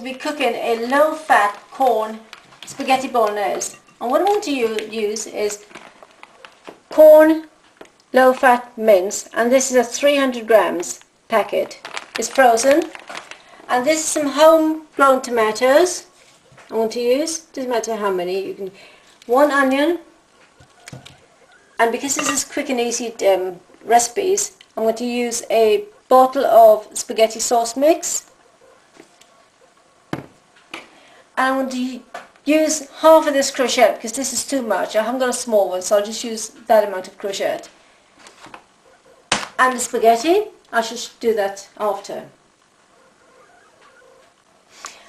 be cooking a low-fat corn spaghetti bolognese. And what I want to use is corn low-fat mince, and this is a 300 grams packet. It's frozen. And this is some home-grown tomatoes I want to use. Doesn't matter how many. You can 1 onion. And because this is quick and easy recipes, I'm going to use a bottle of spaghetti sauce mix. And I'm going to use half of this courgette because this is too much. I haven't got a small one, so I'll just use that amount of courgette. And the spaghetti, I should do that after.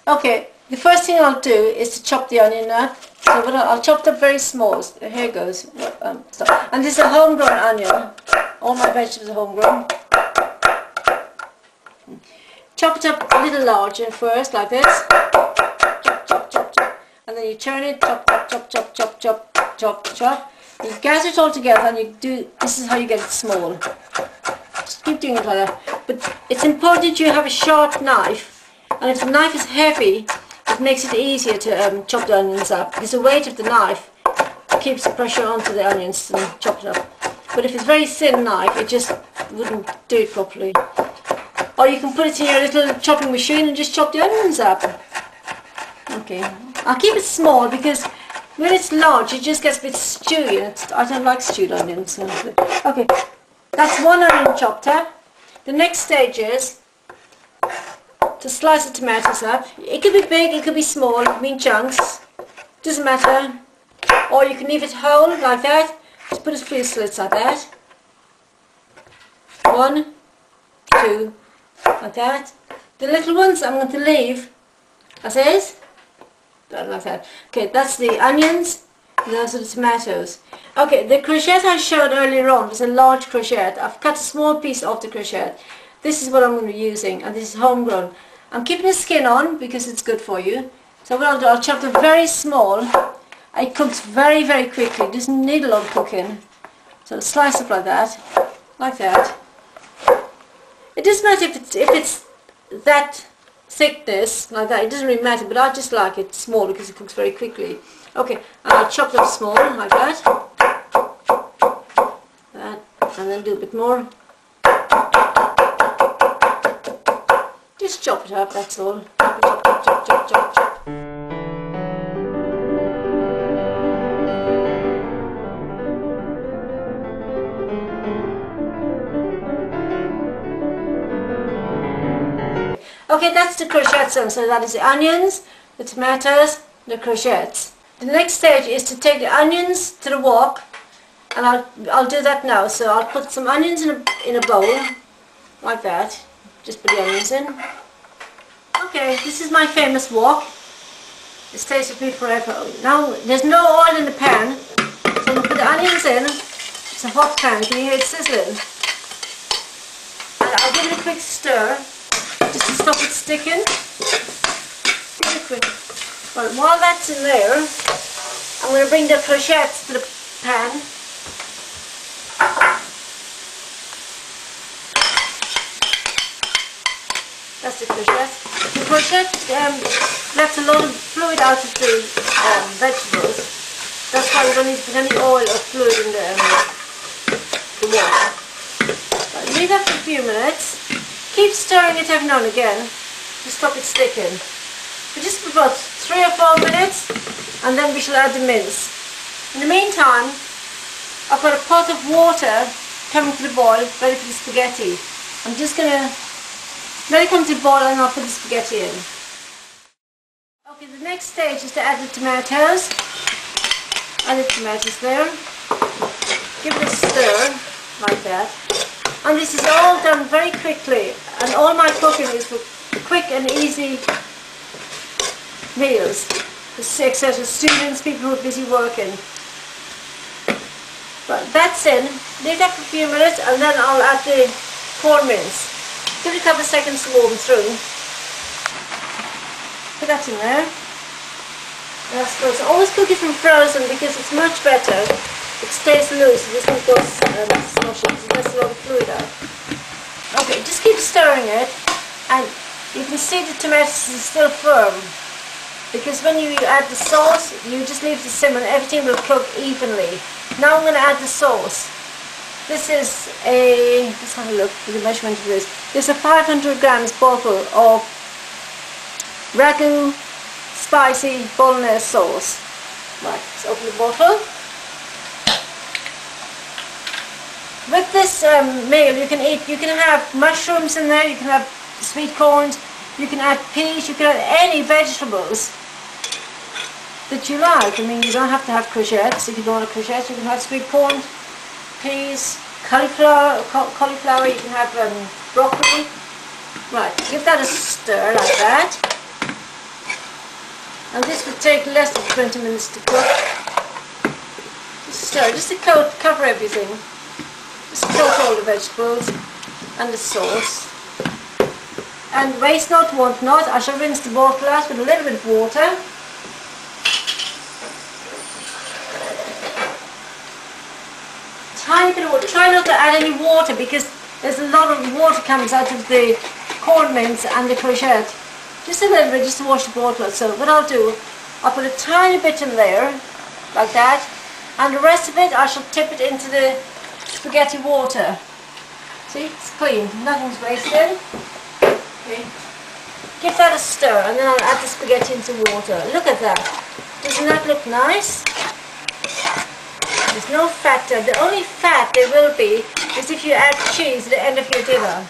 Okay, the first thing I'll do is to chop the onion up. So I'll chop it up very small. Here goes. And this is a homegrown onion. All my vegetables are homegrown. Chop it up a little larger first, like this. Chop, chop, chop, chop. And then you turn it, chop, chop, chop, chop, chop, chop, chop, chop. You gather it all together and you do, this is how you get it small. Just keep doing it like that. But it's important you have a sharp knife. And if the knife is heavy, it makes it easier to chop the onions up, because the weight of the knife keeps the pressure onto the onions and chop it up. But if it's a very thin knife, it just wouldn't do it properly. Or you can put it in your little chopping machine and just chop the onions up. Okay, I'll keep it small because when it's large it just gets a bit stewy, and I don't like stewed onions. Okay, that's 1 onion chopped up. The next stage is to slice the tomatoes up. It could be big, it could be small, it could be in chunks, doesn't matter. Or you can leave it whole like that. Just put a few slits like that. 1, 2, like that. The little ones I'm going to leave as is, like that. Okay, that's the onions, and those are the tomatoes. Okay, the courgette I showed earlier on was a large courgette. I've cut a small piece off the courgette. This is what I'm going to be using, and this is homegrown. I'm keeping the skin on because it's good for you. So what I'll do, I'll chop them very small. It cooks very, very quickly. It doesn't need a lot of cooking. So slice it like that, like that. It doesn't matter if it's that thickness, like that. It doesn't really matter, but I just like it small because it cooks very quickly. Okay, and I'll chop them small, like that. That, and then do a bit more. Just chop it up, that's all. Chop, chop, chop, chop, chop, chop. Okay, that's the courgettes done. So that is the onions, the tomatoes, the courgettes. The next stage is to take the onions to the wok, and I'll do that now. So I'll put some onions in a bowl, like that. Just put the onions in. Okay, this is my famous wok. It stays with me forever. Now, there's no oil in the pan, so I'm going to put the onions in. It's a hot pan, can you hear it sizzling? And I'll give it a quick stir, just to stop it sticking. Really quick. Well, while that's in there, I'm going to bring the courgettes to the pan. That's the courgette. The courgette lets a lot of fluid out of the vegetables. That's why we don't need to put any oil or fluid in the water. But leave that for a few minutes. Keep stirring it every now and again to stop it sticking. But just for about 3 or 4 minutes, and then we shall add the mince. In the meantime, I've got a pot of water coming to the boil, ready for the spaghetti. I'm just going to let it come to the boil and I'll put the spaghetti in. Okay, the next stage is to add the tomatoes. Add the tomatoes there. Give it a stir, like that. And this is all done very quickly. And all my cooking is for quick and easy meals. Etc. Students, people who are busy working. But that's in. Leave that for a few minutes and then I'll add the corn mince. Give it a couple of seconds to warm through. Put that in there. That's good. So always cook it from frozen because it's much better. It stays loose, it doesn't go smushy, it lets a lot of fluid out. Okay, just keep stirring it, and you can see the tomatoes are still firm, because when you add the sauce, you just leave it simmer and everything will cook evenly. Now I'm going to add the sauce. This is a, let's have a look at the measurement of this. This is a 500 grams bottle of ragu spicy Bolognese sauce. Right, let's open the bottle. With this meal you can have mushrooms in there, you can have sweet corns, you can add peas, you can add any vegetables that you like. I mean, you don't have to have courgettes. If you don't want courgettes, you can have sweet corn, peas, cauliflower, you can have broccoli. Right, give that a stir like that. And this would take less than 20 minutes to cook. Just stir, just to cover everything. Just coat all the vegetables and the sauce. And waste not, want not. I shall rinse the bottle out with a little bit of water. Tiny bit of water. Try not to add any water because there's a lot of water comes out of the corn mince and the courgette. Just a little bit, just to wash the bottle out. So what I'll do, I'll put a tiny bit in there, like that, and the rest of it I shall tip it into the spaghetti water. See, it's clean, nothing's wasted. Okay. Give that a stir and then I'll add the spaghetti into water. Look at that. Doesn't that look nice? There's no fat there. The only fat there will be is if you add cheese at the end of your dinner.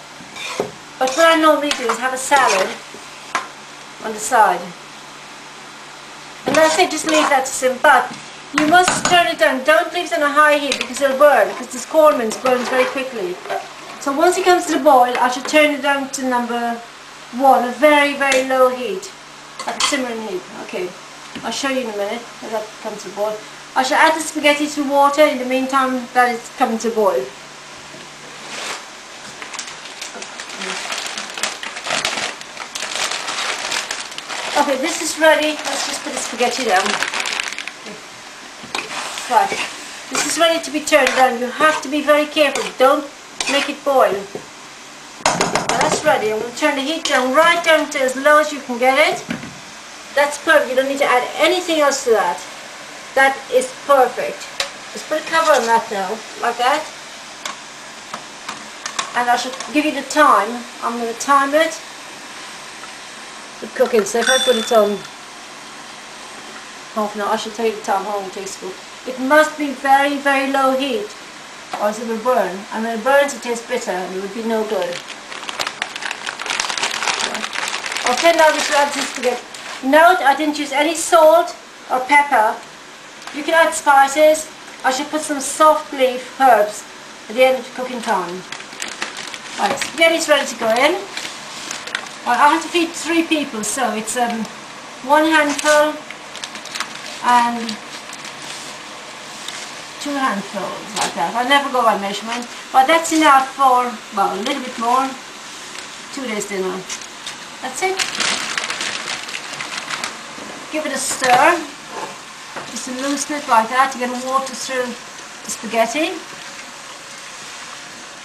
But what I normally do is have a salad on the side. And that's it, just leave that to simmer. But you must turn it down. Don't leave it on a high heat because it'll burn, because this corn mince burns very quickly. So once it comes to the boil, I should turn it down to number 1, a very, very low heat, like a simmering heat. Okay, I'll show you in a minute as that comes to boil. I shall add the spaghetti to water in the meantime that it's coming to boil. Okay, this is ready. Let's just put the spaghetti down. Right, this is ready to be turned down. You have to be very careful. Don't make it boil. Now that's ready. I'm going to turn the heat down right down to as low as you can get it. That's perfect. You don't need to add anything else to that. That is perfect. Just put a cover on that now, like that. And I should give you the time. I'm going to time it for cooking. So if I put it on half an hour, I should tell you the time how long it takes to cook. It must be very, very low heat, or else it will burn. And when it burns, it tastes bitter and it would be no good. I'll turn down this red spaghetti. Note, I didn't use any salt or pepper. You can add spices. I should put some soft leaf herbs at the end of the cooking time. Right, spaghetti's ready to go in. Well, I have to feed 3 people, so it's 1 handful and 2 handfuls, like that. I never go by measurement, but that's enough for, well, a little bit more, 2 days dinner. That's it. Give it a stir, just to loosen it like that to get water through the spaghetti.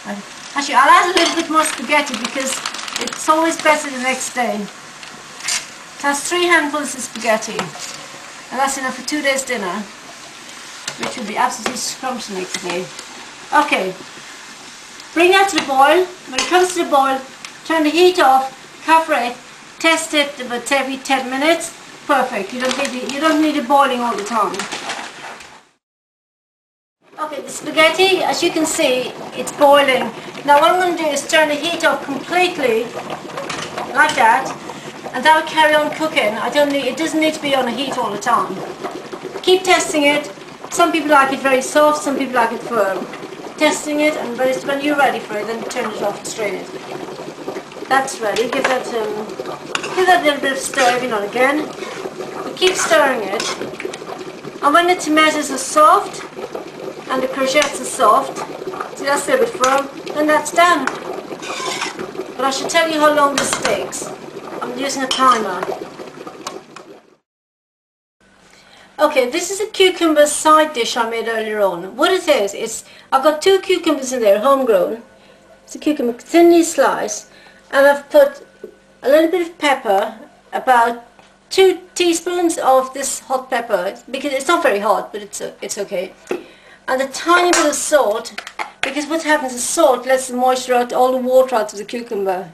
And actually, I'll add a little bit more spaghetti because it's always better the next day. It has 3 handfuls of spaghetti, and that's enough for 2 days dinner, which will be absolutely scrumptious the next day. Okay, bring that to the boil. When it comes to the boil, turn the heat off, cover it, test it about every 10 minutes. Perfect. You don't need it boiling all the time. Okay, the spaghetti, as you can see, it's boiling. Now what I'm going to do is turn the heat off completely, like that, and that'll carry on cooking. It doesn't need to be on a heat all the time. Keep testing it. Some people like it very soft, some people like it firm. Testing it, and when you're ready for it, then turn it off and strain it. That's ready. Give that a little bit of stir every now and again. But keep stirring it. And when the tomatoes are soft and the courgettes are soft, see that's a little bit firm, then that's done. But I should tell you how long this takes. I'm using a timer. Okay, this is a cucumber side dish I made earlier on. What it is, I've got 2 cucumbers in there, homegrown. It's a cucumber thinly sliced, and I've put a little bit of pepper, about 2 teaspoons of this hot pepper, because it's not very hot, but it's okay. And a tiny bit of salt, because what happens is salt lets the moisture out, all the water out of the cucumber.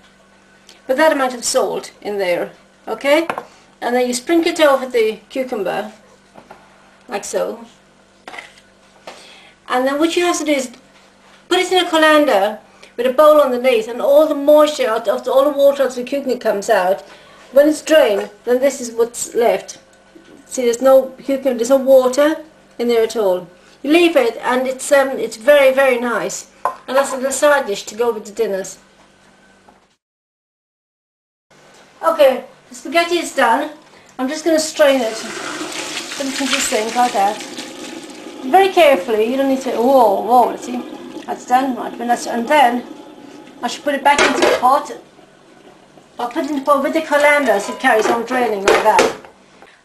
Put that amount of salt in there, okay? And then you sprinkle it over the cucumber, like so. And then what you have to do is put it in a colander with a bowl underneath, and all the moisture out of all the water out of the cucumber comes out. When it's drained, then this is what's left. See, there's no cucumber, there's no water in there at all. You leave it, and it's very, very nice. And that's a little side dish to go with the dinners. Okay, the spaghetti is done. I'm just going to strain it. Put it into the sink like that. Very carefully. You don't need to. Whoa! Let's see. That's done. Right, and then I should put it back into the pot. I'll put it in the pot with the colander so it carries on draining like that.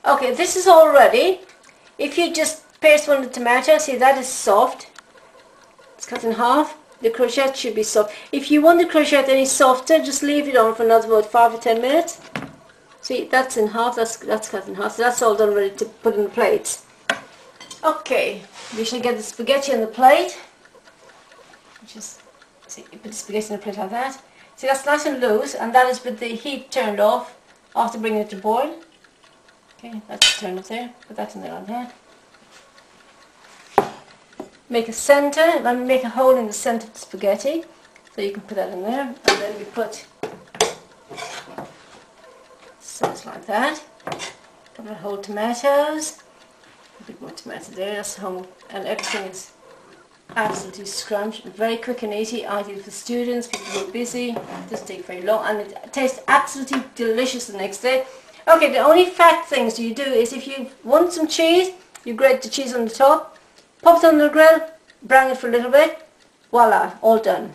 Okay, this is all ready. If you just paste one of the tomatoes, see that is soft. It's cut in half. The courgette should be soft. If you want the courgette any softer, just leave it on for another about 5 or 10 minutes. See, that's in half. That's cut in half. So that's all done, ready to put in the plates. Okay, we shall get the spaghetti on the plate. Just see, you put the spaghetti in the plate like that. See, that's nice and loose, and that is with the heat turned off after bringing it to boil. Okay, that's turned off there. Put that in there on there. Make a centre, and make a hole in the centre of the spaghetti, so you can put that in there, and then we put sauce like that. A couple of whole tomatoes, a bit more tomato there, that's whole, and everything is absolutely scrunched, very quick and easy, ideal for students, people who are busy. It doesn't take very long, and it tastes absolutely delicious the next day. Okay, the only fat things you do is if you want some cheese, you grate the cheese on the top, pop it on the grill, brown it for a little bit, voila, all done.